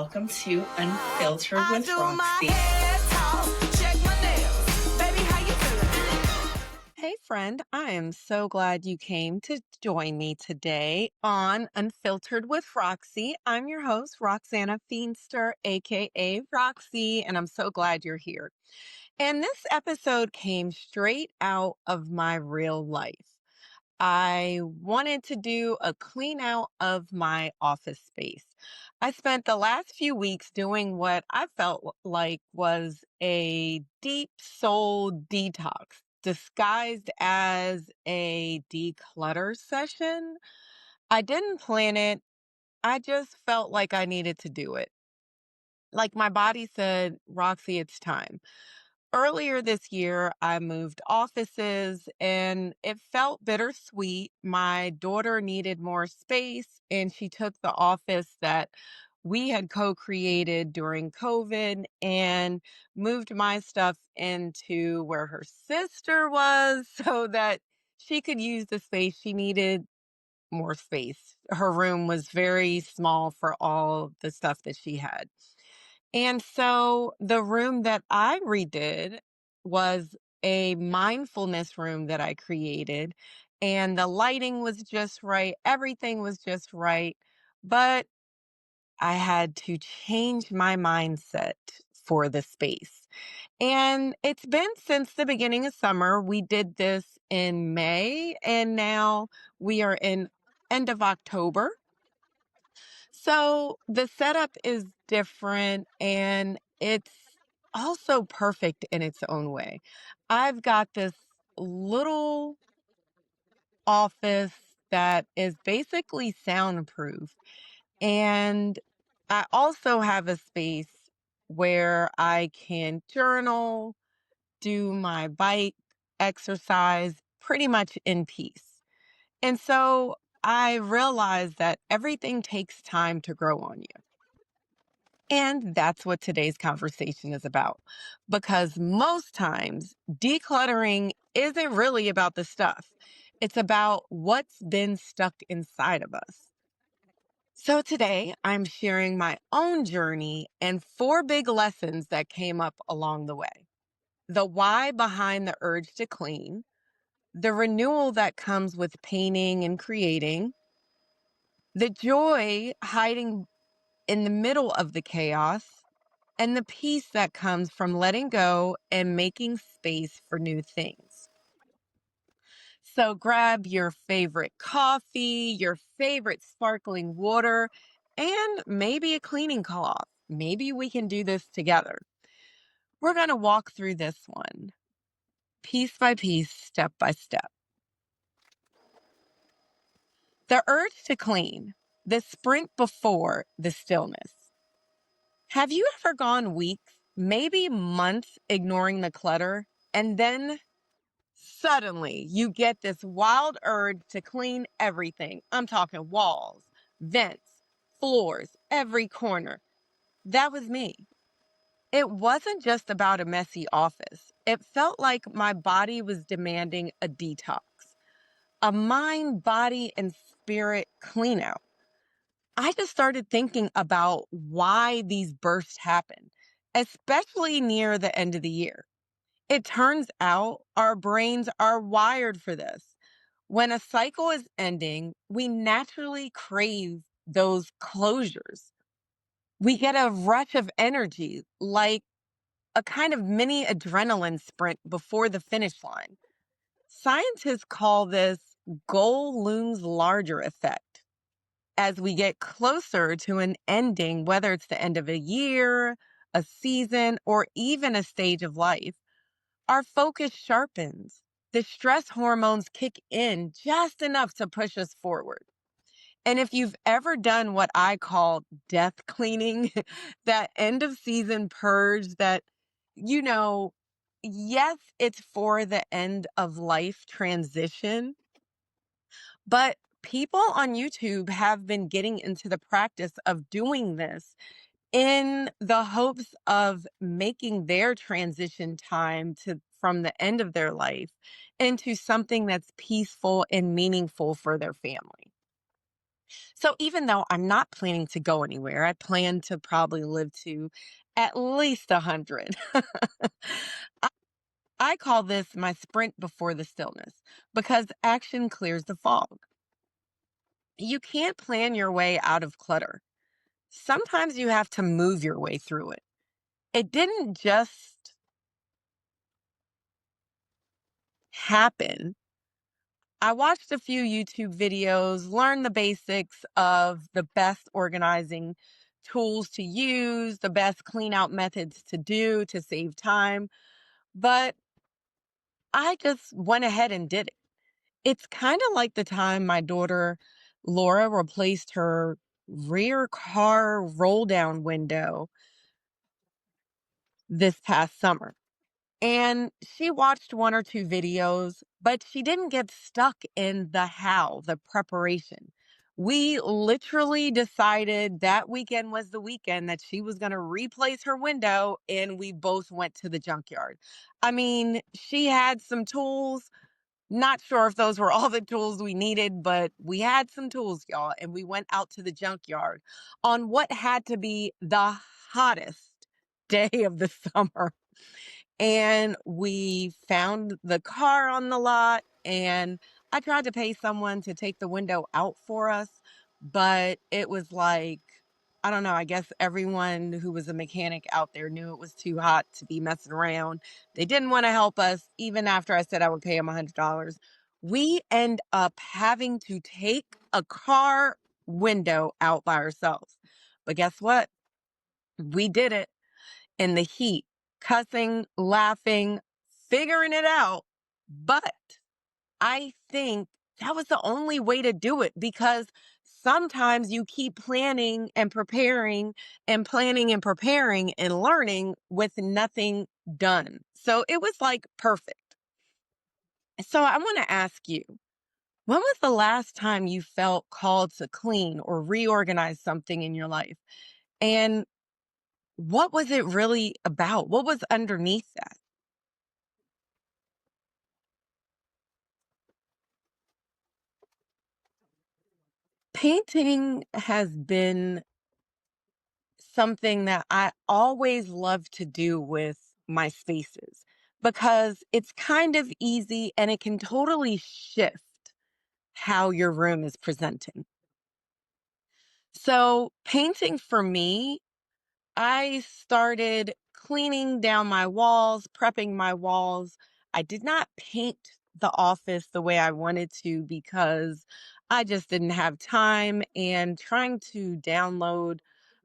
welcome to Unfiltered I with do my Roxy. hair talk, check my nails. Baby, how you feeling? Hey, friend, I am so glad you came to join me today on Unfiltered with Roxy. I'm your host, Roxana Feenster, aka Roxy, and I'm so glad you're here. And this episode came straight out of my real life. I wanted to do a clean out of my office space. I spent the last few weeks doing what I felt like was a deep soul detox disguised as a declutter session. I didn't plan it. I just felt like I needed to do it. Like my body said, Roxy, it's time. Earlier this year, I moved offices and it felt bittersweet. My daughter needed more space, and she took the office that we had co created during COVID and moved my stuff into where her sister was so that she could use the space. She needed more space. Her room was very small for all the stuff that she had. And so the room that I redid was a mindfulness room that I created, and the lighting was just right, everything was just right, but I had to change my mindset for the space. And it's been since the beginning of summer. We did this in May, and now we are in end of October. So the setup is different and it's also perfect in its own way. I've got this little office that is basically soundproof. And I also have a space where I can journal, do my bike exercise pretty much in peace. And so I realized that everything takes time to grow on you. And that's what today's conversation is about. Because most times, decluttering isn't really about the stuff, it's about what's been stuck inside of us. So today, I'm sharing my own journey and four big lessons that came up along the way: the why behind the urge to clean, the renewal that comes with painting and creating, the joy hiding in the middle of the chaos, and the peace that comes from letting go and making space for new things. So grab your favorite coffee, your favorite sparkling water, and maybe a cleaning cloth. Maybe we can do this together. We're going to walk through this one piece by piece, step by step. The urge to clean, the sprint before the stillness. Have you ever gone weeks, maybe months ignoring the clutter, and then suddenly you get this wild urge to clean everything? I'm talking walls, vents, floors, every corner. That was me. It wasn't just about a messy office. It felt like my body was demanding a detox, a mind, body, and spirit clean out. I just started thinking about why these bursts happen, especially near the end of the year. It turns out our brains are wired for this. When a cycle is ending, we naturally crave those closures. We get a rush of energy, like a kind of mini adrenaline sprint before the finish line. Scientists call this goal looms larger effect. As we get closer to an ending, whether it's the end of a year, a season, or even a stage of life, our focus sharpens. The stress hormones kick in just enough to push us forward. And if you've ever done what I call death cleaning, that end of season purge that, you know, yes, it's for the end of life transition, but people on YouTube have been getting into the practice of doing this in the hopes of making their transition time to from the end of their life into something that's peaceful and meaningful for their family. So even though I'm not planning to go anywhere, I plan to probably live to at least 100. I I call this my sprint before the stillness because action clears the fog. You can't plan your way out of clutter. Sometimes you have to move your way through it. It didn't just happen. I watched a few YouTube videos, learned the basics of the best organizing tools to use, the best clean out methods to do to save time, but I just went ahead and did it. It's kind of like the time my daughter Laura replaced her rear car roll down window this past summer. And she watched one or two videos, but she didn't get stuck in the how, the preparation. We literally decided that weekend was the weekend that she was going to replace her window, and we both went to the junkyard. I mean, she had some tools. Not sure if those were all the tools we needed, but we had some tools, y'all, and we went out to the junkyard on what had to be the hottest day of the summer, and we found the car on the lot, and I tried to pay someone to take the window out for us, but it was like, I don't know, I guess everyone who was a mechanic out there knew it was too hot to be messing around. They didn't want to help us even after I said I would pay them $100. We end up having to take a car window out by ourselves. But guess what? We did it in the heat, cussing, laughing, figuring it out. But I think that was the only way to do it because sometimes you keep planning and preparing and planning and preparing and learning with nothing done. So it was like perfect. So I want to ask you, when was the last time you felt called to clean or reorganize something in your life? And what was it really about? What was underneath that? Painting has been something that I always love to do with my spaces because it's kind of easy and it can totally shift how your room is presenting. So, painting for me, I started cleaning down my walls, prepping my walls. I did not paint the office the way I wanted to because I just didn't have time, and trying to download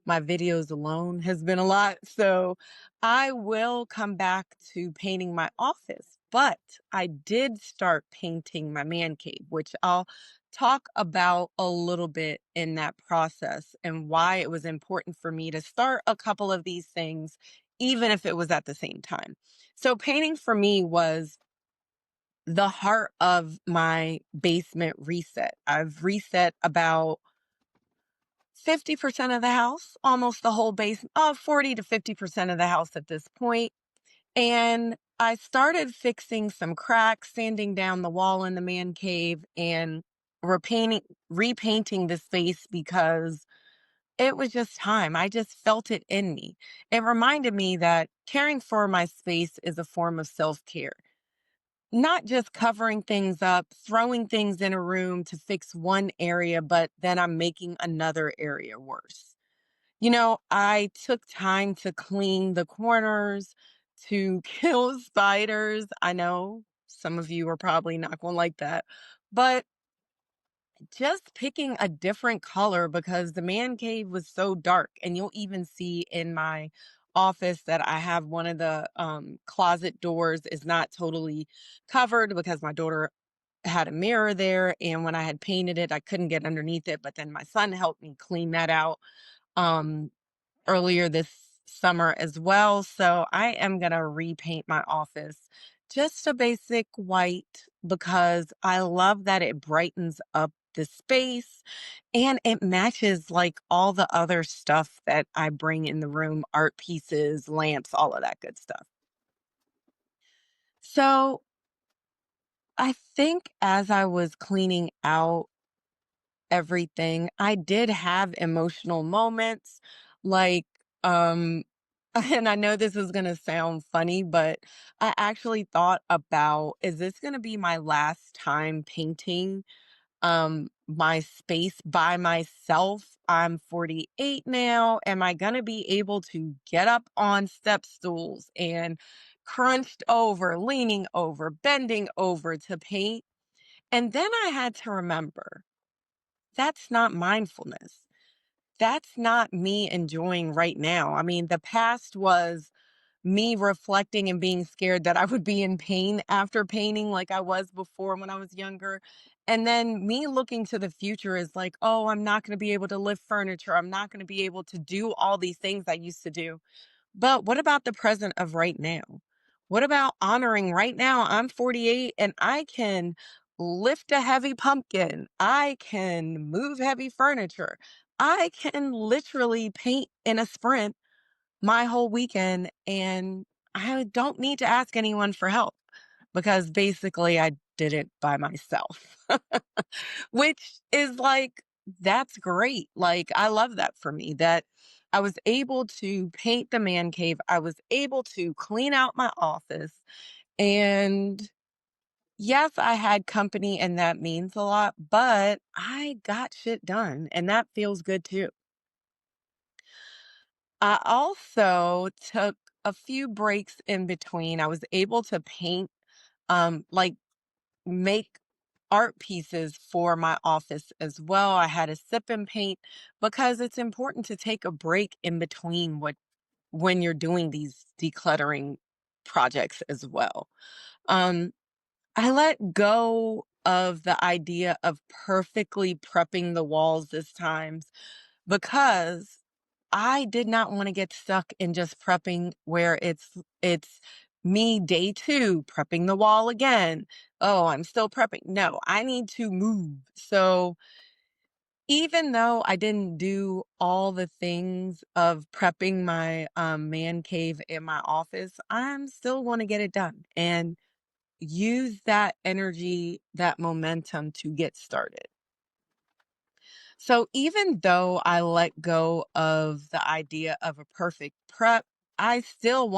my videos alone has been a lot. So I will come back to painting my office, but I did start painting my man cave, which I'll talk about a little bit in that process and why it was important for me to start a couple of these things, even if it was at the same time. So, painting for me was the heart of my basement reset. I've reset about 50% of the house, almost the whole basement, 40 to 50% of the house at this point. And I started fixing some cracks, sanding down the wall in the man cave, and repainting, repainting the space because it was just time. I just felt it in me. It reminded me that caring for my space is a form of self care, not just covering things up, throwing things in a room to fix one area, but then I'm making another area worse. I took time to clean the corners, to kill spiders. I know some of you are probably not going to like that, but just picking a different color because the man cave was so dark. And you'll even see in my office that I have one of the closet doors is not totally covered because my daughter had a mirror there. And when I had painted it, I couldn't get underneath it. But then my son helped me clean that out. Um, Earlier this summer as well. So I am going to repaint my office just a basic white because I love that it brightens up the space and it matches like all the other stuff that I bring in the room, art pieces, lamps, all of that good stuff. So I think as I was cleaning out everything. I did have emotional moments like, um, and I know this is going to sound funny, but I actually thought about, is this going to be my last time painting my space by myself? I'm 48 now. Am I going to be able to get up on step stools and crunched over, leaning over, bending over to paint? And then I had to remember that's not mindfulness. That's not me enjoying right now. I mean, the past was me reflecting and being scared that I would be in pain after painting like I was before when I was younger. And then me looking to the future is like, oh, I'm not going to be able to lift furniture. I'm not going to be able to do all these things I used to do. But what about the present of right now? What about honoring right now? I'm 48 and I can lift a heavy pumpkin. I can move heavy furniture. I can literally paint in a sprint my whole weekend, and I don't need to ask anyone for help because basically I did it by myself, which is like, that's great. Like, I love that for me that I was able to paint the man cave. I was able to clean out my office. And yes, I had company, and that means a lot, but I got shit done, and that feels good too. I also took a few breaks in between. I was able to paint, like make art pieces for my office as well. I had a sip and paint because it's important to take a break in between when you're doing these decluttering projects as well. Um, I let go of the idea of perfectly prepping the walls this time because I did not want to get stuck in just prepping where it's me day 2 prepping the wall again. Oh, I'm still prepping. No, I need to move. So even though I didn't do all the things of prepping my man cave in my office, I'm still going to get it done and use that energy, that momentum to get started. So even though I let go of the idea of a perfect prep, I still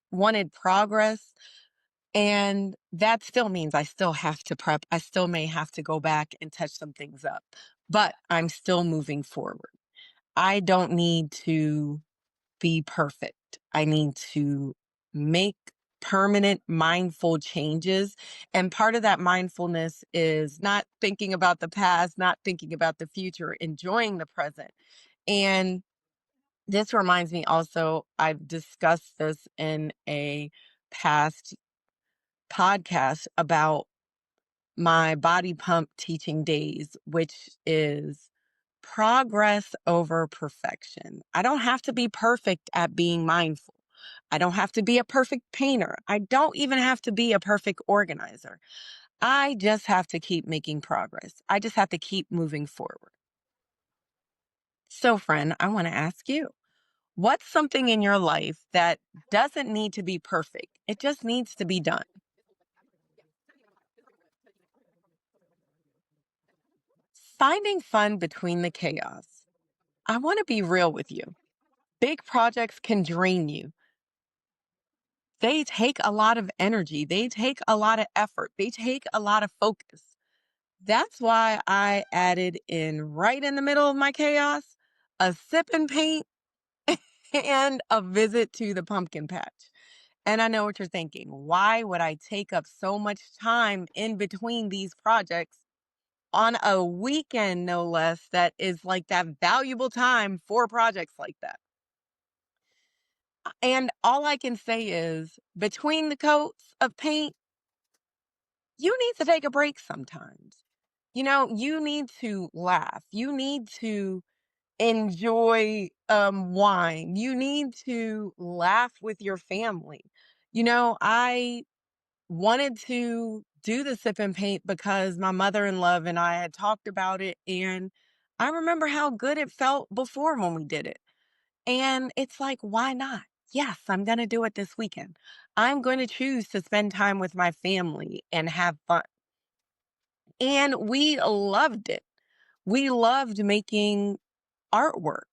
wanted progress. And that still means I still have to prep. I still may have to go back and touch some things up, but I'm still moving forward. I don't need to be perfect. I need to make permanent mindful changes. And part of that mindfulness is not thinking about the past, not thinking about the future, enjoying the present. And this reminds me also, I've discussed this in a past podcast about my body pump teaching days, which is progress over perfection. I don't have to be perfect at being mindful. I don't have to be a perfect painter. I don't even have to be a perfect organizer. I just have to keep making progress. I just have to keep moving forward. So, friend, I want to ask you, what's something in your life that doesn't need to be perfect? It just needs to be done. Finding fun between the chaos. I want to be real with you. Big projects can drain you. They take a lot of energy. They take a lot of effort. They take a lot of focus. That's why I added in right in the middle of my chaos a sip and paint and a visit to the pumpkin patch. And I know what you're thinking. Why would I take up so much time in between these projects on a weekend, no less, that is like that valuable time for projects like that? And all I can say is between the coats of paint, you need to take a break sometimes. You need to laugh. You need to enjoy wine. You need to laugh with your family. I wanted to do the sip and paint because my mother-in-law and I had talked about it, and I remember how good it felt before when we did it. And it's like, why not? Yes, I'm going to do it this weekend. I'm going to choose to spend time with my family and have fun. And we loved it. We loved making artwork.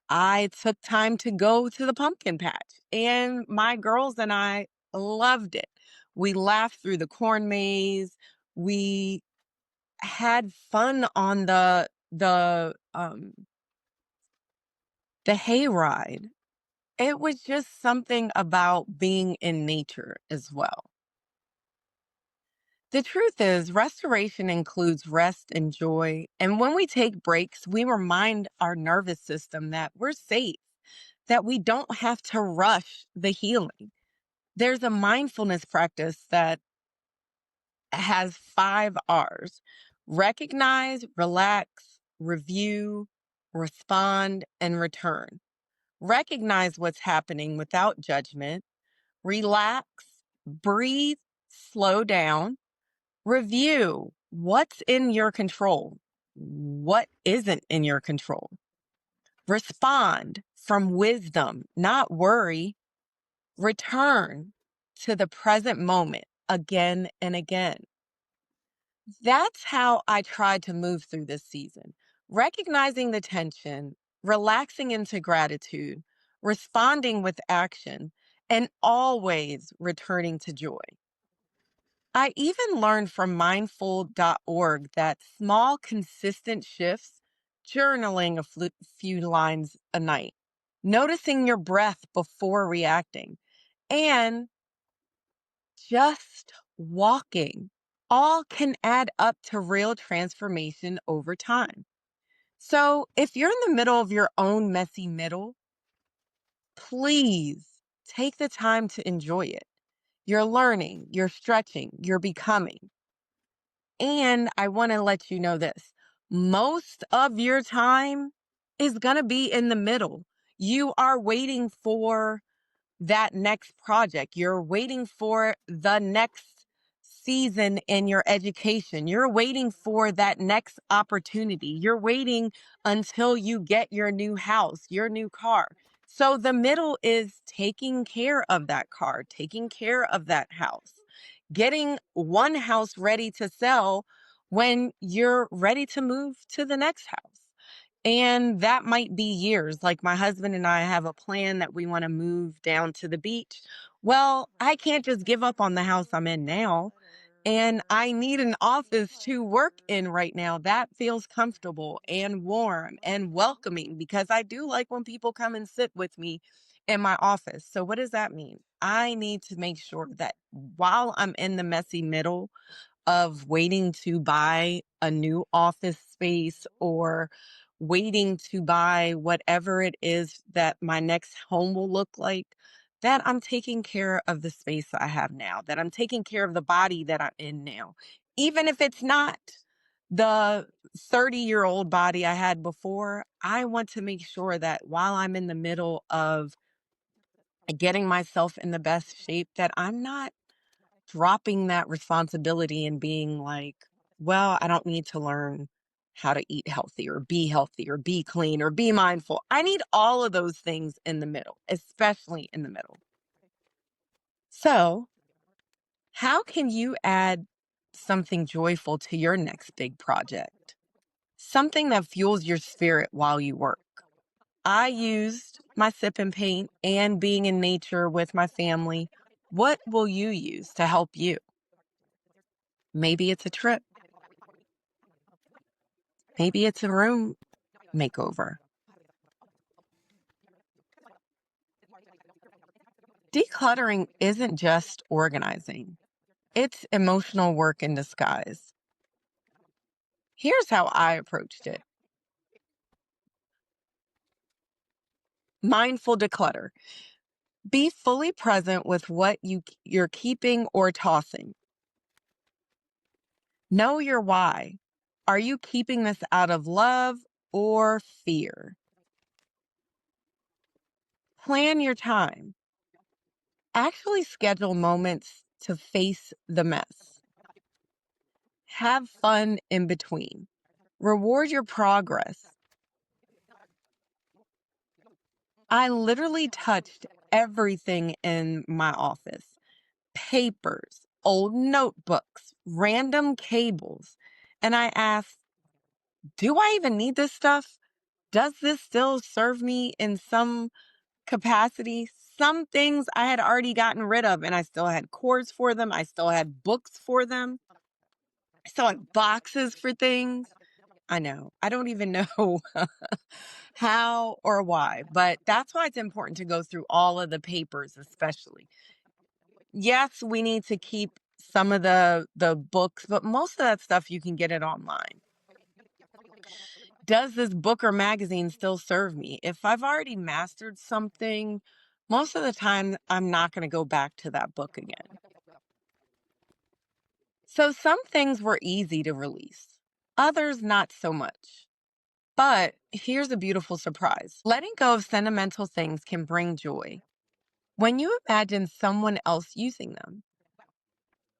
I took time to go to the pumpkin patch, and my girls and I loved it. We laughed through the corn maze. We had fun on the hayride. It was just something about being in nature as well. The truth is, restoration includes rest and joy. And when we take breaks, we remind our nervous system that we're safe, that we don't have to rush the healing. There's a mindfulness practice that has 5 R's: recognize, relax, review, respond, and return. Recognize what's happening without judgment, relax, breathe, slow down, review what's in your control, what isn't in your control. Respond from wisdom, not worry. Return to the present moment again and again. That's how I tried to move through this season. Recognizing the tension, relaxing into gratitude, responding with action, and always returning to joy. I even learned from mindful.org that small, consistent shifts, journaling few lines a night, noticing your breath before reacting, and just walking, all can add up to real transformation over time. So if you're in the middle of your own messy middle, please take the time to enjoy it. You're learning, you're stretching, you're becoming. And I want to let you know this: most of your time is going to be in the middle. You are waiting for that next project. You're waiting for the next season in your education. You're waiting for that next opportunity. You're waiting until you get your new house, your new car. So the middle is taking care of that car, taking care of that house, getting one house ready to sell when you're ready to move to the next house. And that might be years. Like my husband and I have a plan that we want to move down to the beach. Well, I can't just give up on the house I'm in now. And I need an office to work in right now that feels comfortable and warm and welcoming, because I do like when people come and sit with me in my office. So, what does that mean? I need to make sure that while I'm in the messy middle of waiting to buy a new office space or waiting to buy whatever it is that my next home will look like, that I'm taking care of the space I have now, that I'm taking care of the body that I'm in now. Even if it's not the 30-year-old body I had before, I want to make sure that while I'm in the middle of getting myself in the best shape, that I'm not dropping that responsibility and being like, well, I don't need to learn how to eat healthy or be clean or be mindful. I need all of those things in the middle, especially in the middle. So, how can you add something joyful to your next big project? Something that fuels your spirit while you work. I used my sip and paint and being in nature with my family. What will you use to help you? Maybe it's a trip. Maybe it's a room makeover. Decluttering isn't just organizing, it's emotional work in disguise. Here's how I approached it: mindful declutter. Be fully present with what you're keeping or tossing. Know your why. Are you keeping this out of love or fear? Plan your time. Actually schedule moments to face the mess. Have fun in between. Reward your progress. I literally touched everything in my office: papers, old notebooks, random cables. And I asked, do I even need this stuff? Does this still serve me in some capacity? Some things I had already gotten rid of, and I still had cords for them. I still had books for them. I still had boxes for things. I know. I don't even know how or why, but that's why it's important to go through all of the papers, especially. Yes, we need to keep some of the books, but most of that stuff you can get it online. Does this book or magazine still serve me? If I've already mastered something, most of the time I'm not going to go back to that book again. So some things were easy to release, others not so much. But here's a beautiful surprise. Letting go of sentimental things can bring joy when you imagine someone else using them.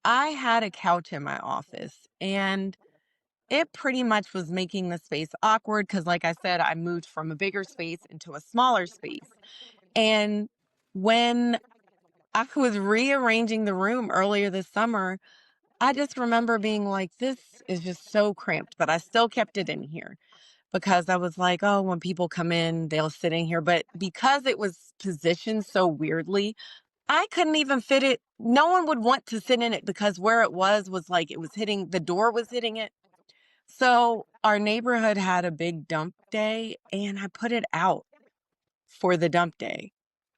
I had a couch in my office and it pretty much was making the space awkward because, like I said, I moved from a bigger space into a smaller space. And when I was rearranging the room earlier this summer, I just remember being like, this is just so cramped, but I still kept it in here because I was like, oh, when people come in, they'll sit in here. But because it was positioned so weirdly, I couldn't even fit it. No one would want to sit in it because where it was like it was hitting, the door was hitting it. So our neighborhood had a big dump day and I put it out for the dump day.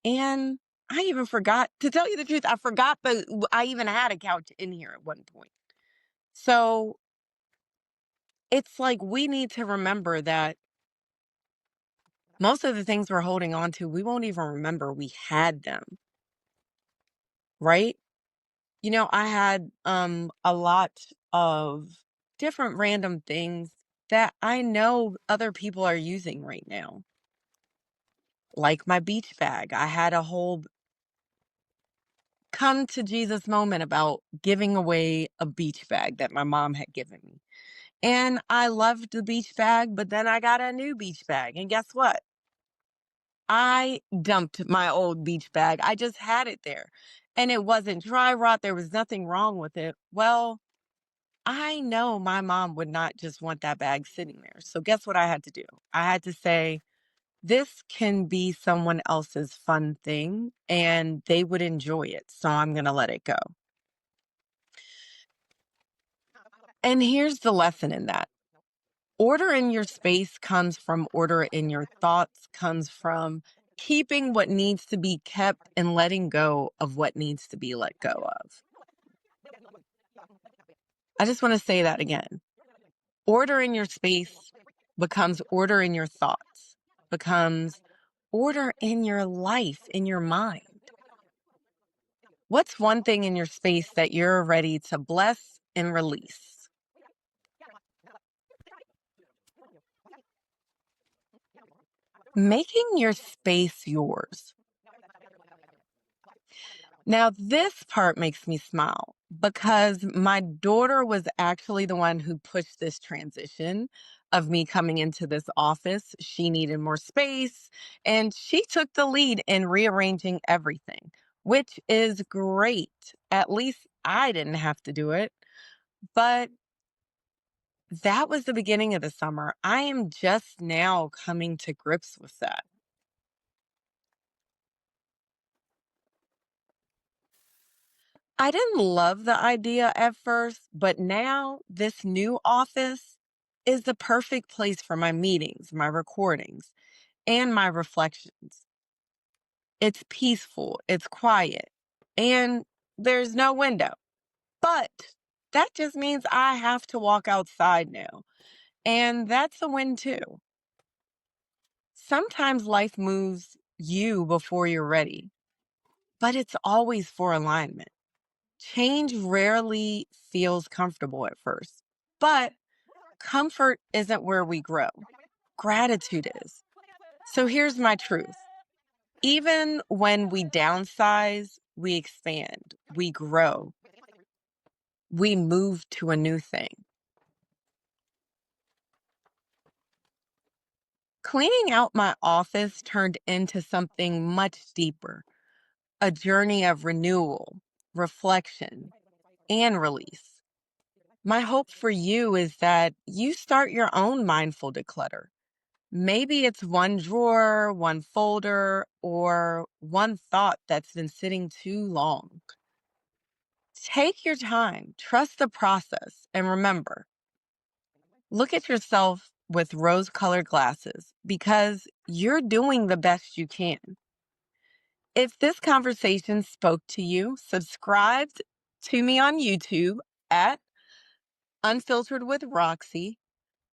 And I even forgot, to tell you the truth, I forgot that I even had a couch in here at one point. So it's like we need to remember that most of the things we're holding on to, we won't even remember we had them, right? I had a lot of different random things that I know other people are using right now. Like my beach bag. I had a whole come to Jesus moment about giving away a beach bag that my mom had given me. And I loved the beach bag, but then I got a new beach bag. And guess what? I dumped my old beach bag. I just had it there. And it wasn't dry rot. There was nothing wrong with it. Well, I know my mom would not just want that bag sitting there. So guess what I had to do? I had to say, this can be someone else's fun thing and they would enjoy it. So I'm going to let it go. And here's the lesson in that. Order in your space comes from order in your thoughts, comes from keeping what needs to be kept and letting go of what needs to be let go of. I just want to say that again. Order in your space becomes order in your thoughts, becomes order in your life, in your mind. What's one thing in your space that you're ready to bless and release? Making your space yours. Now, this part makes me smile because my daughter was actually the one who pushed this transition of me coming into this office. She needed more space and she took the lead in rearranging everything, which is great. At least I didn't have to do it. But that was the beginning of the summer. I am just now coming to grips with that. I didn't love the idea at first, but now this new office is the perfect place for my meetings, my recordings, and my reflections. It's peaceful, it's quiet, and there's no window. But that just means I have to walk outside now. And that's a win too. Sometimes life moves you before you're ready, but it's always for alignment. Change rarely feels comfortable at first, but comfort isn't where we grow. Gratitude is. So here's my truth. Even when we downsize, we expand, we grow, we move to a new thing. Cleaning out my office turned into something much deeper, a journey of renewal, reflection, and release. My hope for you is that you start your own mindful declutter. Maybe it's one drawer, one folder, or one thought that's been sitting too long. Take your time, trust the process, and remember, look at yourself with rose colored glasses because you're doing the best you can. If this conversation spoke to you, subscribe to me on YouTube at Unfiltered with Roxy.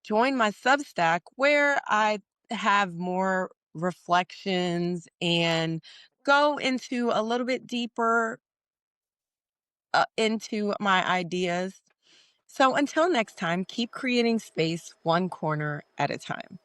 Join my Substack where I have more reflections and go into a little bit deeper into my ideas. So until next time, keep creating space one corner at a time.